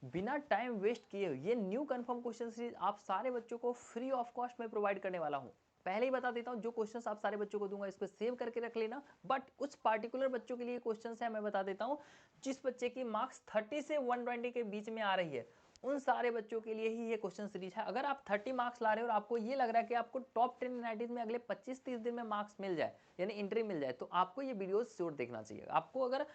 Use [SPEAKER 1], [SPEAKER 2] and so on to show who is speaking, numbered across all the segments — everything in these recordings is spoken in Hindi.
[SPEAKER 1] बिना टाइम वेस्ट किए ये न्यू कंफर्म क्वेश्चन सीरीज आप सारे बच्चों को फ्री ऑफ कॉस्ट में प्रोवाइड करने वाला हूँ। पहले ही बता देता हूँ, जो क्वेश्चंस आप सारे बच्चों को दूंगा इसको सेव करके रख लेना, बट कुछ पार्टिकुलर बच्चों के लिए क्वेश्चंस है, मैं बता देता हूँ। जिस बच्चे की मार्क्स 30 से 120 के बीच में आ रही है, उन सारे बच्चों के लिए ही ये क्वेश्चन सीरीज है। अगर आप 30 मार्क्स ला रहे हो और आपको ये लग रहा है कि आपको टॉप 10 यूनाइटेड में अगले 25-30 दिन में मार्क्स मिल जाए, यानी एंट्री मिल जाए, तो आपको ये वीडियो जरूर देखना चाहिए। आपको अगर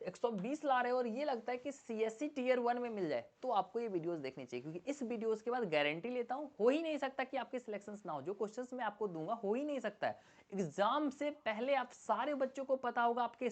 [SPEAKER 1] 120 ला रहे हो और ये लगता है कि सीएससी टीयर 1 में मिल जाए, तो आपको ये वीडियोस देखनी चाहिए, क्योंकि इस वीडियोस के बाद गारंटी लेता हूं, हो ही नहीं सकता कि आपके सिलेक्शंस ना हो। जो क्वेश्चंस मैं आपको दूंगा हो ही नहीं सकता है। एग्जाम से पहले आप सारे बच्चों को पता होगा, आपके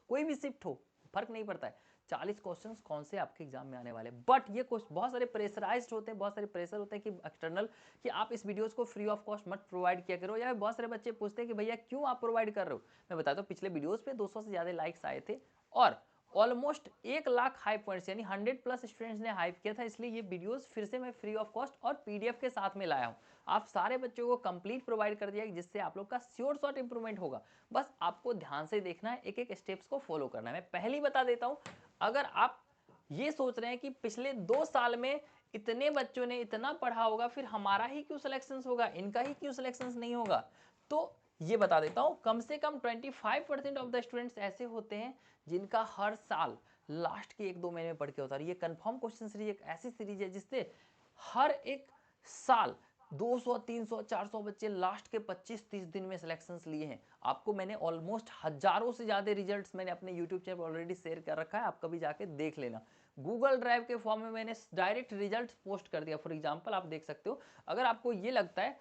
[SPEAKER 1] कोई भी शिफ्ट हो फर्क नहीं पड़ता है, 40 क्वेश्चंस कौन से आपके एग्जाम में आने वाले। बट ये बहुत सारे प्रेशराइज्ड होते हैं, बहुत सारे प्रेशर होते हैं कि एक्सटर्नल, कि आप इस वीडियोस को फ्री ऑफ कॉस्ट मत प्रोवाइड किया करो। या बहुत सारे बच्चे पूछते हैं कि भैया क्यों आप प्रोवाइड कर रहे हो। मैं बताता हूँ, पिछले वीडियोस पे 200 से ज्यादा लाइक्स आए थे और ऑलमोस्ट 1 लाख हाई पॉइंट्स, यानी 100+ स्टूडेंट्स ने हाइप किया था, इसलिए ये वीडियोस फिर से मैं फ्री ऑफ कॉस्ट और पीडीएफ के साथ में लाया हूं। आप सारे बच्चों को कंप्लीट प्रोवाइड कर दिया, जिससे आप लोग का श्योर शॉट इंप्रूवमेंट होगा। बस आपको ध्यान से देखना है, एक एक स्टेप्स को फॉलो करना है। मैं पहले ही बता देता हूं, अगर आप ये सोच रहे हैं कि पिछले 2 साल में इतने बच्चों ने इतना पढ़ा होगा, फिर हमारा ही क्यों सिलेक्शन होगा, इनका ही क्यों सिलेक्शन नहीं होगा, तो ये बता देता हूं, कम से कम 25% ऑफ द स्टूडेंट्स ऐसे होते हैं जिनका हर साल लास्ट के 1-2 महीने में पढ़ के होता है। ये कंफर्म क्वेश्चन सीरीज एक ऐसी सीरीज है जिससे हर एक साल 200, 300, 400 बच्चे लास्ट के 25-30 दिन में सिलेक्शंस लिए हैं। आपको मैंने ऑलमोस्ट हजारों से ज्यादा रिजल्ट्स मैंने अपने यूट्यूब चैनल पर ऑलरेडी शेयर कर रखा है, आप कभी जाके देख लेना। गूगल ड्राइव के फॉर्म में मैंने डायरेक्ट रिजल्ट पोस्ट कर दिया। फॉर एग्जाम्पल आप देख सकते हो, अगर आपको ये लगता है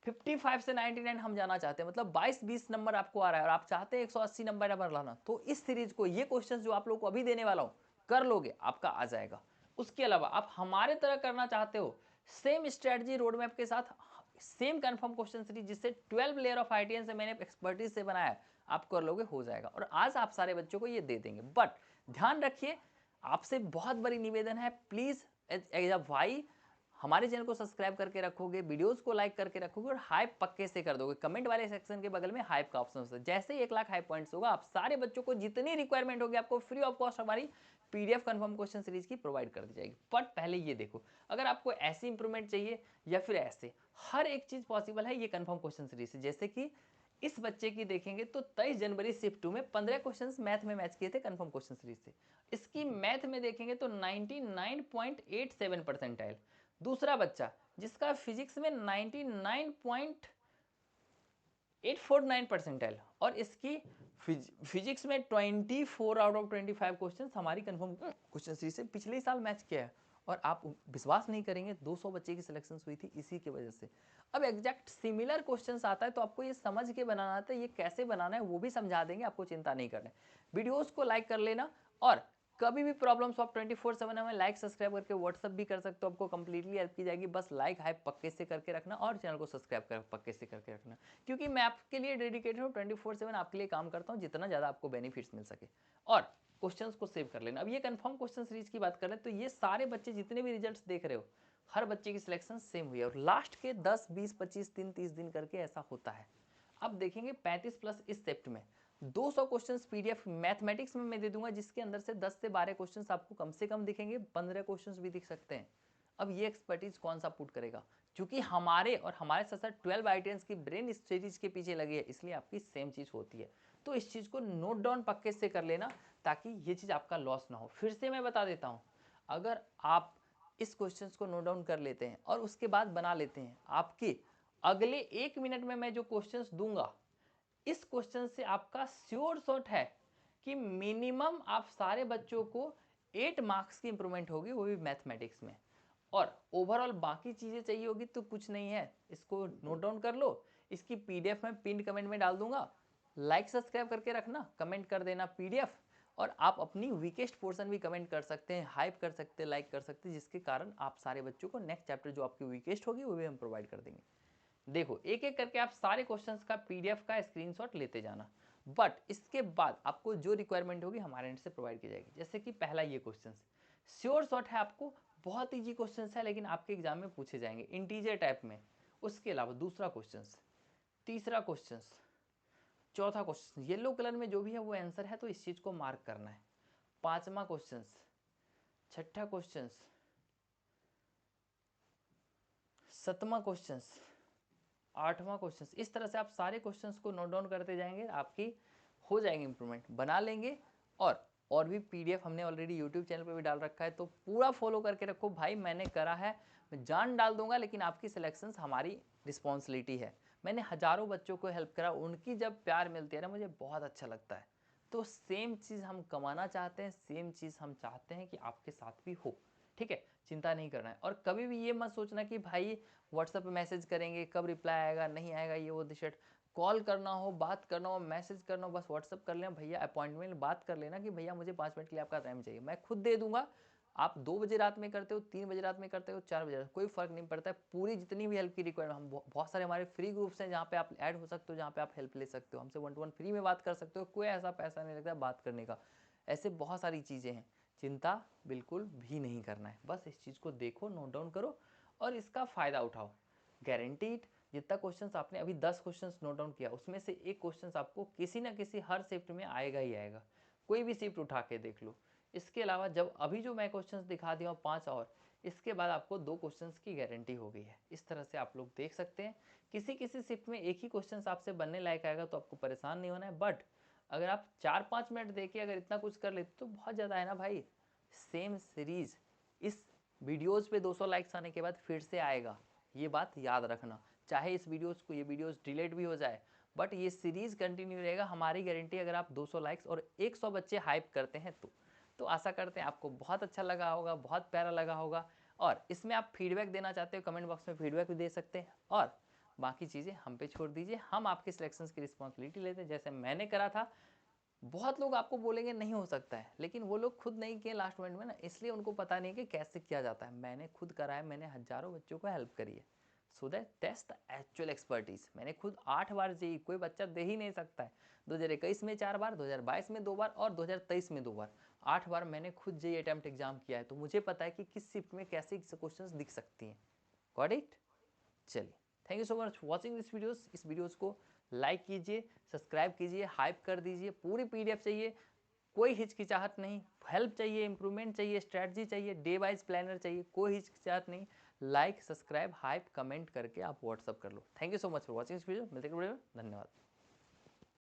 [SPEAKER 1] 55 से 99 हम जाना चाहते हैं, मतलब 22-20 नंबर आपको आ रहा है और आप चाहते हैं 180 नंबर लाना, तो इस सीरीज को, ये क्वेश्चंस जो आप लोग को अभी देने वाला हूं, कर लोगे आपका आ जाएगा। उसके अलावा आप हमारे तरह करना चाहते हो, सेम स्ट्रेटजी रोड मैप के साथ, सेम कंफर्म क्वेश्चन सीरीज जिससे 12 लेयर ऑफ आईटीएन से मैंने एक्सपर्टीज से बनाया है, आप कर लोगे, हो जाएगा। और आज आप सारे बच्चों को ये दे देंगे। बट ध्यान रखिए, आपसे बहुत बड़ी निवेदन है, प्लीज एज अ भाई हमारे चैनल को सब्सक्राइब करके रखोगे, वीडियोस को लाइक करके रखोगे और हाइप पक्के से कर दोगे। कमेंट वाले सेक्शन के बगल में हाइप का ऑप्शन है, जैसे ही 1 लाख हाइप पॉइंट्स होगा, आप सारे बच्चों को जितनी रिक्वायरमेंट होगी आपको फ्री ऑफ कॉस्ट हमारी पीडीएफ कंफर्म क्वेश्चन सीरीज की प्रोवाइड कर दी जाएगी। बट पहले ये देखो, अगर आपको ऐसी इंप्रूवमेंट चाहिए या फिर ऐसे, हर एक चीज पॉसिबल है ये कंफर्म क्वेश्चन सीरीज से। जैसे कि इस बच्चे की देखेंगे तो 23 जनवरी शिफ्ट 2 में 15 क्वेश्चंस मैथ में मैच किए थे कंफर्म क्वेश्चन सीरीज से। इसकी मैथ में देखेंगे तो 99.87 परसेंटाइल। दूसरा बच्चा जिसका फिजिक्स में 99.849 परसेंटाइल और इसकी फिजिक्स में 24 आउट ऑफ 25 क्वेश्चन हमारी कंफर्म क्वेश्चन सीरीज से पिछले साल मैच किया है। और आप विश्वास नहीं करेंगे, 200 बच्चे की सिलेक्शन हुई थी इसी की वजह से। अब एग्जैक्ट सिमिलर क्वेश्चंस आता है तो आपको ये समझ के बनाना आता है, ये कैसे बनाना है वो भी समझा देंगे, आपको चिंता नहीं करना है। वीडियोस को लाइक कर लेना, और कभी भी प्रॉब्लम्स आप 24/7 हमें लाइक सब्सक्राइब करके व्हाट्सअप भी कर सकते हो, आपको कंप्लीटली हेल्प की जाएगी। बस लाइक हाइप पक्के से करके रखना और चैनल को सब्सक्राइब कर पक्के से करके रखना, क्योंकि मैं आपके लिए डेडिकेटेड हूँ, 24/7 आपके लिए काम करता हूँ, जितना ज़्यादा आपको बेनिफिट्स मिल सके। और क्वेश्चंस को सेव कर लेना। अब ये कंफर्म क्वेश्चन सीरीज की बात कर रहे हैं, तो ये सारे बच्चे जितने भी रिजल्ट्स देख रहे हो, हर बच्चे की सिलेक्शन सेम हुई है और लास्ट के 10, 20, 25 दिन, 30 दिन करके ऐसा होता है। अब देखेंगे 35+ इस सेप्ट में 200 क्वेश्चंस पीडीएफ मैथमेटिक्स में मैं दे दूंगा, जिसके अंदर से 10 से 12 क्वेश्चंस आपको कम से कम दिखेंगे, 15 क्वेश्चंस भी दिख सकते हैं। अब ये एक्सपर्टीज कौन सा पुट करेगा, क्योंकि हमारे और हमारे साथ साथ 12 आईटीएंस की ब्रेन इस सीरीज के पीछे लगी है, इसलिए आपकी सेम चीज होती है। तो इस चीज को नोट डाउन पक्के से कर लेना, ताकि ये चीज आपका लॉस ना हो। फिर से मैं बता देता हूं, अगर आप इस क्वेश्चंस को नोट डाउन कर लेते हैं और उसके बाद बना लेते हैं, आपके अगले 1 मिनट में मैं जो क्वेश्चंस दूंगा, इस क्वेश्चन से आपका श्योर शॉट है कि मिनिमम आप सारे बच्चों को 8 मार्क्स की इंप्रूवमेंट होगी, वो भी मैथमेटिक्स में। और ओवरऑल बाकी चीजें चाहिए होगी तो कुछ नहीं है, इसको नोट डाउन कर लो। इसकी पीडीएफ में पिन कमेंट में डाल दूंगा, लाइक सब्सक्राइब करके रखना, कमेंट कर देना पीडीएफ, और आप अपनी वीकेस्ट पोर्शन भी कमेंट कर सकते हैं, हाइप कर सकते हैं, लाइक कर सकते हैं, जिसके कारण आप सारे बच्चों को नेक्स्ट चैप्टर जो आपकी वीकेस्ट होगी वो भी हम प्रोवाइड कर देंगे। देखो एक एक करके आप सारे क्वेश्चंस का पीडीएफ का स्क्रीनशॉट लेते जाना, बट इसके बाद आपको जो रिक्वायरमेंट होगी हमारे एंड से प्रोवाइड की जाएगी। जैसे कि पहला ये क्वेश्चन श्योर शॉट है, आपको बहुत ईजी क्वेश्चन है, लेकिन आपके एग्जाम में पूछे जाएंगे इंटीजर टाइप में। उसके अलावा दूसरा क्वेश्चन, तीसरा क्वेश्चन, चौथा क्वेश्चन, येलो कलर में जो भी है वो आंसर है, तो इस चीज को मार्क करना है। पांचवा क्वेश्चन, छठा क्वेश्चन, सातवां क्वेश्चन, आठवां क्वेश्चन, इस तरह से आप सारे क्वेश्चंस को नोट डाउन करते जाएंगे, आपकी हो जाएंगे इंप्रूवमेंट, बना लेंगे। और भी पीडीएफ हमने ऑलरेडी यूट्यूब चैनल पे भी डाल रखा है, तो पूरा फॉलो करके रखो भाई। मैंने करा है, मैं जान डाल दूंगा, लेकिन आपकी सिलेक्शंस हमारी रिस्पॉन्सिबिलिटी है। मैंने हजारों बच्चों को हेल्प करा, उनकी जब प्यार मिलती है ना, मुझे बहुत अच्छा लगता है। तो सेम चीज़ हम कमाना चाहते हैं, सेम चीज़ हम चाहते हैं कि आपके साथ भी हो, ठीक है। चिंता नहीं करना है, और कभी भी ये मत सोचना कि भाई व्हाट्सएप पे मैसेज करेंगे, कब रिप्लाई आएगा नहीं आएगा, ये वो दिशट। कॉल करना हो, बात करना हो, मैसेज करना हो, बस व्हाट्सएप कर लेना भैया, अपॉइंटमेंट बात कर लेना कि भैया मुझे 5 मिनट के लिए आपका टाइम चाहिए, मैं खुद दे दूंगा। आप 2 बजे रात में करते हो, 3 बजे रात में करते हो, 4 बजे रात, कोई फर्क नहीं पड़ता है। पूरी जितनी भी हेल्प की रिक्वायरमेंट, हम बहुत सारे हमारे फ्री ग्रुप्स हैं जहाँ पे आप ऐड हो सकते हो, जहाँ पे आप हेल्प ले सकते हो, हमसे 1 to 1 फ्री में बात कर सकते हो, कोई ऐसा पैसा नहीं लगता बात करने का। ऐसे बहुत सारी चीज़ें हैं, चिंता बिल्कुल भी नहीं करना है, बस इस चीज़ को देखो, नोट डाउन करो और इसका फ़ायदा उठाओ। गारंटीड जितना क्वेश्चंस आपने अभी 10 क्वेश्चंस नोट डाउन किया, उसमें से एक क्वेश्चंस आपको किसी ना किसी हर शिफ्ट में आएगा ही आएगा, कोई भी शिफ्ट उठा के देख लो। इसके अलावा जब अभी जो मैं क्वेश्चंस दिखा दिया हूँ 5 और, इसके बाद आपको 2 क्वेश्चंस की गारंटी हो गई है। इस तरह से आप लोग देख सकते हैं, किसी किसी शिफ्ट में एक ही क्वेश्चन आपसे बनने लायक आएगा, तो आपको परेशान नहीं होना है। बट अगर आप 4-5 मिनट देखिए, अगर इतना कुछ कर लेते तो बहुत ज़्यादा है ना भाई। सेम सीरीज इस वीडियोज़ पे 200 लाइक्स आने के बाद फिर से आएगा, ये बात याद रखना। चाहे इस वीडियोज़ को, ये वीडियोज़ डिलीट भी हो जाए, बट ये सीरीज़ कंटिन्यू रहेगा, हमारी गारंटी। अगर आप 200 लाइक्स और 100 बच्चे हाइप करते हैं तो आशा करते हैं आपको बहुत अच्छा लगा होगा, बहुत प्यारा लगा होगा। और इसमें आप फीडबैक देना चाहते हो, कमेंट बॉक्स में फीडबैक भी दे सकते हैं, और बाकी चीज़ें हम पे छोड़ दीजिए, हम आपके सिलेक्शंस की रिस्पॉन्सिबिलिटी लेते हैं। जैसे मैंने करा था, बहुत लोग आपको बोलेंगे नहीं हो सकता है, लेकिन वो लोग खुद नहीं किए लास्ट मिनट में ना, इसलिए उनको पता नहीं कि कैसे किया जाता है। मैंने खुद करा है, मैंने हजारों बच्चों को हेल्प करी है, so that test the actual expertise. मैंने खुद 8 बार जेई, कोई बच्चा दे ही नहीं सकता है। 2021 में 4 बार, 2022 में 2 बार और 2023 में 2 बार, 8 बार मैंने खुद जेई अटेम्प्ट एग्जाम किया है, तो मुझे पता है कि किस शिफ्ट में कैसे क्वेश्चन दिख सकती हैं। Got it? चलिए, thank you so much watching this videos. इस वीडियोस को लाइक कीजिए, सब्सक्राइब कीजिए, हाइप कर दीजिए। पूरी पीडीएफ चाहिए, कोई हिचकिचाहट नहीं। हेल्प चाहिए, इंप्रूवमेंट चाहिए, स्ट्रैटेजी चाहिए, डे वाइज प्लानर चाहिए, कोई हिचकिचाहट नहीं। लाइक, सब्सक्राइब, हाइप, कमेंट करके आप व्हाट्सअप कर लो। Thank you so much for watching this video. मिलते हैं वीडियो में, धन्यवाद।